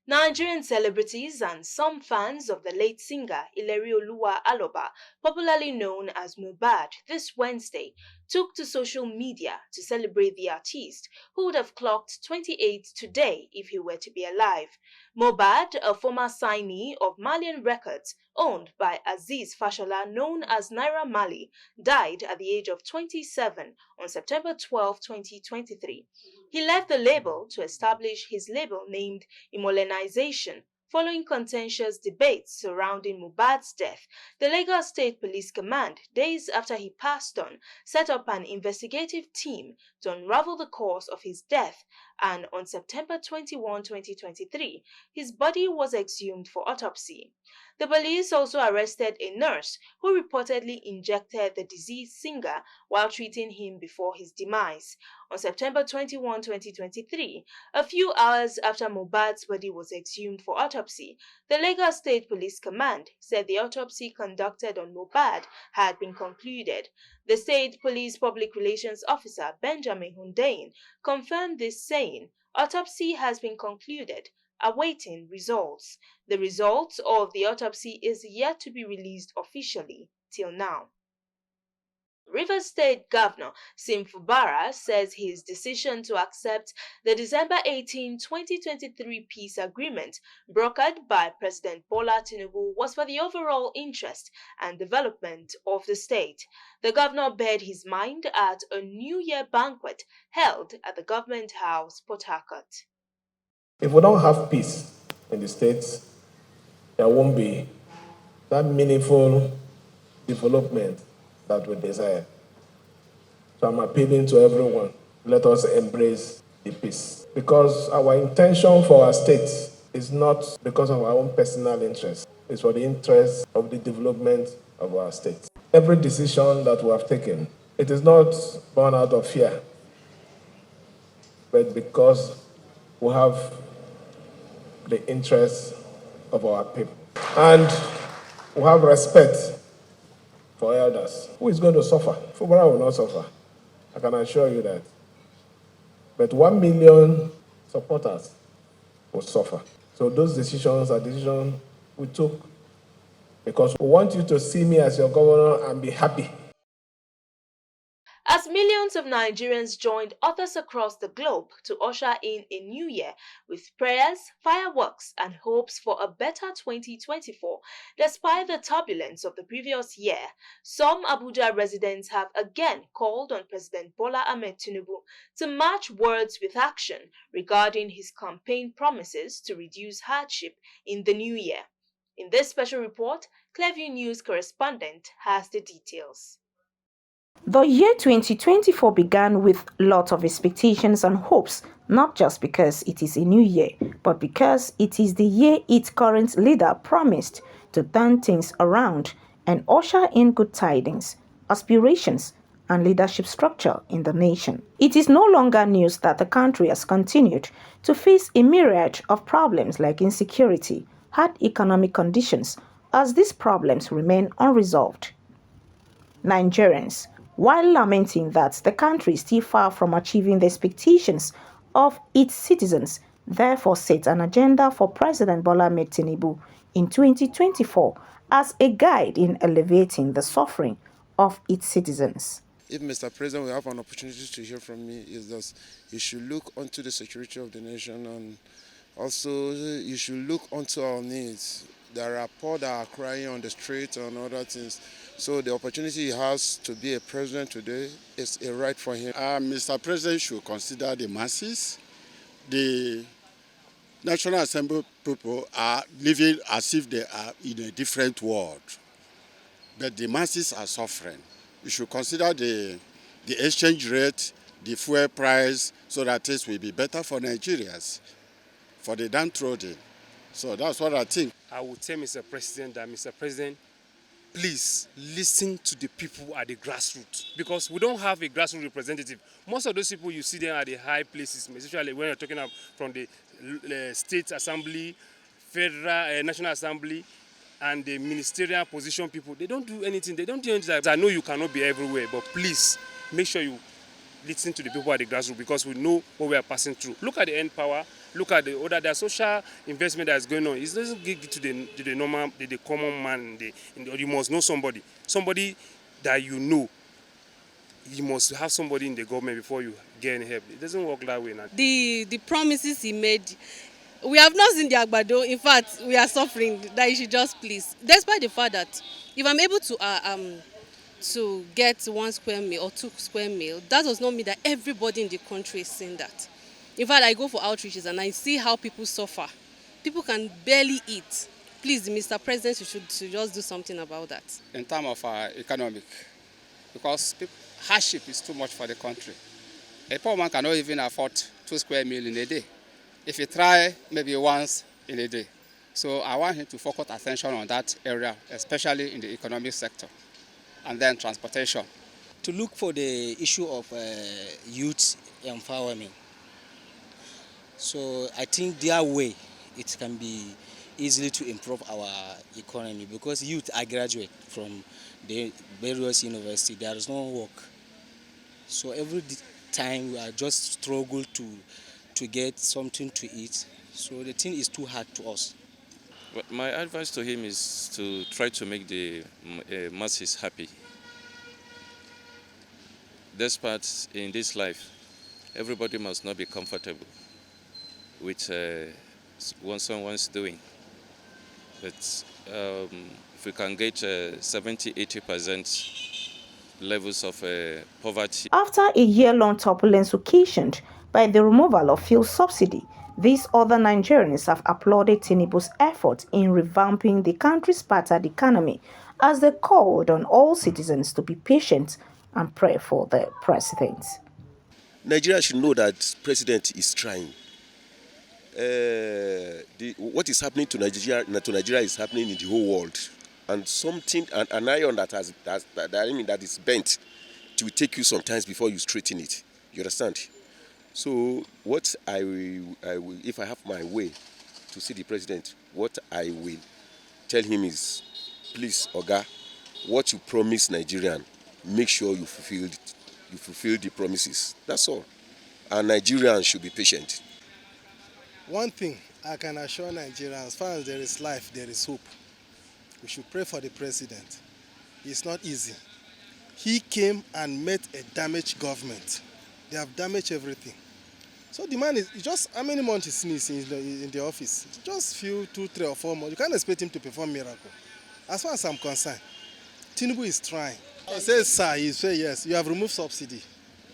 Nigerian celebrities and some fans of the late singer Ilerioluwa Aloba, popularly known as MOHBAD, this Wednesday took to social media to celebrate the artist, who would have clocked 28 today if he were to be alive. MOHBAD, a former signee of Malian Records owned by Aziz Fashola, known as Naira Mali, died at the age of 27 on September 12, 2023. He left the label to establish his label named Immolenization. Following contentious debates surrounding MOHBAD'S death, the Lagos State Police Command, days after he passed on, set up an investigative team to unravel the cause of his death, and on September 21, 2023, his body was exhumed for autopsy. The police also arrested a nurse who reportedly injected the deceased singer while treating him before his demise. On September 21, 2023, a few hours after MOHBAD'S body was exhumed for autopsy, the Lagos State Police Command said the autopsy conducted on MOHBAD had been concluded. The State Police Public Relations Officer Benjamin Hundeyin confirmed this, saying, "Autopsy has been concluded, awaiting results. The results of the autopsy is yet to be released officially till now." Rivers State Governor Sim Fubara says his decision to accept the December 18, 2023 peace agreement brokered by President Bola Tinubu was for the overall interest and development of the state. The governor bared his mind at a New Year banquet held at the Government House, Port Harcourt. If we don't have peace in the states, there won't be that meaningful development that we desire. So I'm appealing to everyone, let us embrace the peace. Because our intention for our state is not because of our own personal interest. It's for the interest of the development of our state. Every decision that we have taken, it is not born out of fear, but because we have the interests of our people. And we have respect for elders. Who is going to suffer? Fubara will not suffer. I can assure you that. But 1 million supporters will suffer. So those decisions are decisions we took because we want you to see me as your governor and be happy. As millions of Nigerians joined others across the globe to usher in a new year with prayers, fireworks, and hopes for a better 2024, despite the turbulence of the previous year, some Abuja residents have again called on President Bola Ahmed Tinubu to match words with action regarding his campaign promises to reduce hardship in the new year. In this special report, Clearview News correspondent has the details. The year 2024 began with lots of expectations and hopes, not just because it is a new year, but because it is the year its current leader promised to turn things around and usher in good tidings, aspirations, and leadership structure in the nation. It is no longer news that the country has continued to face a myriad of problems like insecurity, hard economic conditions, as these problems remain unresolved. Nigerians, while lamenting that the country is still far from achieving the expectations of its citizens, therefore set an agenda for President Bola Ahmed Tinubu in 2024 as a guide in elevating the suffering of its citizens. If Mr. President will have an opportunity to hear from me, is that you should look onto the security of the nation, and also you should look onto our needs. There are poor that are crying on the street and other things. So the opportunity he has to be a president today is a right for him. Mr. President should consider the masses. The National Assembly people are living as if they are in a different world. But the masses are suffering. You should consider the exchange rate, the fuel price, so that things will be better for Nigerians, for the downtrodden. So that's what I think. I would tell Mr. President that, Mr. President, please listen to the people at the grassroots, because we don't have a grassroots representative. Most of those people you see them at the high places, especially when you're talking from the state assembly, federal, national assembly, and the ministerial position people, they don't do anything. They don't do anything. I know you cannot be everywhere, but please make sure you listen to the people at the grassroots, because we know what we are passing through. Look at the end power, look at the other, the social investment that's going on. It doesn't give it to the normal, the common man. You must know somebody that you know. You must have somebody in the government before you get any help. It doesn't work that way now. The promises he made, we have not seen the agbado. In fact, we are suffering that he should just please. Despite the fact that if I'm able to get 1 square meal or 2 square meal, that does not mean that everybody in the country is seeing that. In fact, I go for outreaches and I see how people suffer. People can barely eat. Please, Mr. President, you should just do something about that. In terms of economic, because hardship is too much for the country. A poor man cannot even afford 2 square meal in a day. If you try, maybe once in a day. So I want him to focus attention on that area, especially in the economic sector, and then transportation. To look for the issue of youth empowerment. So I think their way, it can be easily to improve our economy, because youth are graduate from the various universities. There is no work. So every time we are just struggle to get something to eat. So the thing is too hard to us. But my advice to him is to try to make the masses happy. Despite in this life, everybody must not be comfortable with what someone's doing. But if we can get 70-80% levels of poverty. After a year-long turbulence occasioned by the removal of fuel subsidy, these other Nigerians have applauded Tinubu's efforts in revamping the country's battered economy, as they called on all citizens to be patient and pray for the president. Nigeria should know that president is trying. What is happening to Nigeria is happening in the whole world. And an iron that is bent, it will take you some time before you straighten it. You understand? So what I will, if I have my way to see the president, what I will tell him is, please, Oga, what you promise Nigerian, make sure you fulfill it. You fulfill the promises. That's all. And Nigerians should be patient. One thing I can assure Nigerians, as far as there is life, there is hope. We should pray for the president. It's not easy. He came and met a damaged government. They have damaged everything. So the man is just, how many months is he in the office? Just few, 2, 3 or 4 months. You can't expect him to perform miracle. As far as I'm concerned, Tinubu is trying. He says, sir, he says, yes, you have removed subsidy.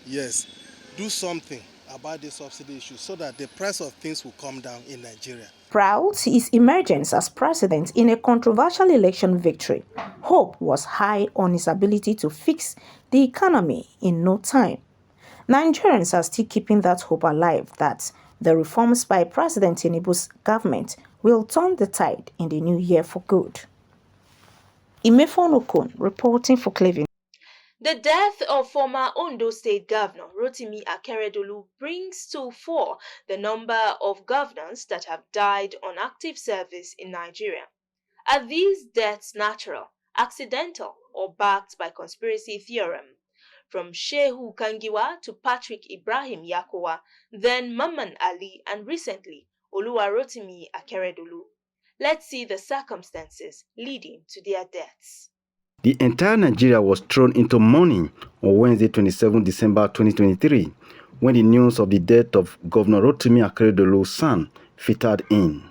Yes, do something about the subsidy issue so that the price of things will come down in Nigeria. Proud his emergence as president in a controversial election victory, hope was high on his ability to fix the economy in no time. Nigerians are still keeping that hope alive that the reforms by President Tinubu's government will turn the tide in the new year for good. Imefon Okon reporting for Cleveland. The death of former Ondo State Governor Rotimi Akeredolu brings to 4 the number of governors that have died on active service in Nigeria. Are these deaths natural, accidental, or backed by conspiracy theorem? From Shehu Kangiwa to Patrick Ibrahim Yakowa, then Mamman Ali, and recently Oluwarotimi Akeredolu. Let's see the circumstances leading to their deaths. The entire Nigeria was thrown into mourning on Wednesday, 27 December 2023, when the news of the death of Governor Rotimi Akeredolu's son filtered in.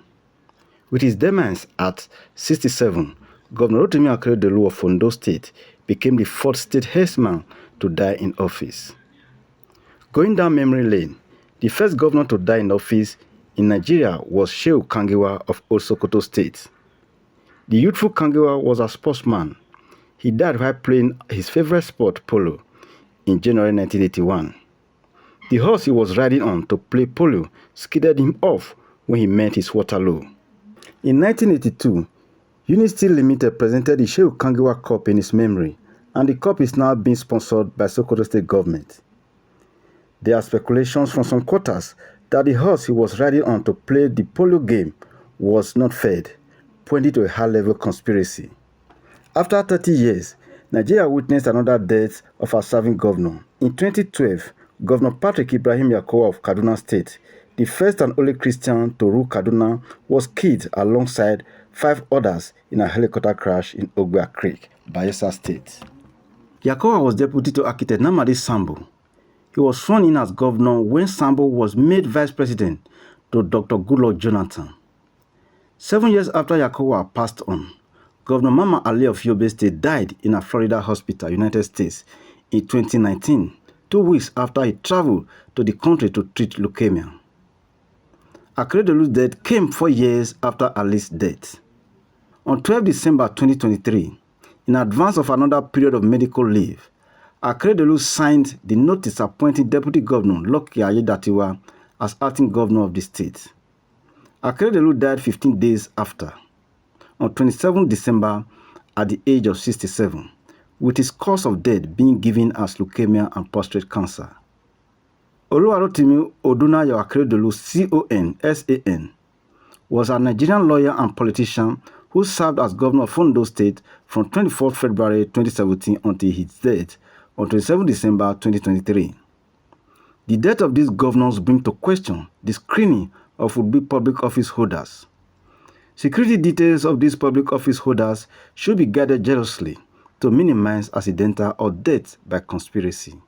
With his demise at 67, Governor Rotimi Akeredolu of Ondo State became the 4th state herdsman to die in office. Going down memory lane, the first governor to die in office in Nigeria was Shehu Kangiwa of Old Sokoto State. The youthful Kangiwa was a sportsman. He died while playing his favorite sport, polo, in January 1981. The horse he was riding on to play polo skidded him off when he met his Waterloo. In 1982, Unity Limited presented the Shehu Kangiwa Cup in his memory, and the cup is now being sponsored by Sokoto State government. There are speculations from some quarters that the horse he was riding on to play the polo game was not fed, pointing to a high-level conspiracy. After 30 years, Nigeria witnessed another death of a serving governor. In 2012, Governor Patrick Ibrahim Yakowa of Kaduna State the first and only Christian to rule Kaduna, was killed alongside 5 others in a helicopter crash in Ogbia Creek, Bayelsa State. Yakowa was deputy to architect Namadi Sambo. He was sworn in as governor when Sambo was made vice president to Dr. Goodluck Jonathan. 7 years after Yakowa passed on, Governor Mama Ali of Yobe State died in a Florida hospital, United States, in 2019, 2 weeks after he traveled to the country to treat leukemia. Akeredolu's death came 4 years after Ali's death. On 12 December 2023, in advance of another period of medical leave, Akeredolu signed the notice appointing Deputy Governor Lucky Ayedatiwa as acting governor of the state. Akeredolu died 15 days after, on 27 December at the age of 67, with his cause of death being given as leukemia and prostate cancer. Oluwarotimi Odunayo Akeredolu CON SAN was a Nigerian lawyer and politician who served as governor of Ondo State from 24 February 2017 until his death on 27 December 2023. The death of these governors brings to question the screening of would-be public office holders. Security details of these public office holders should be guarded jealously to minimize accidental or death by conspiracy.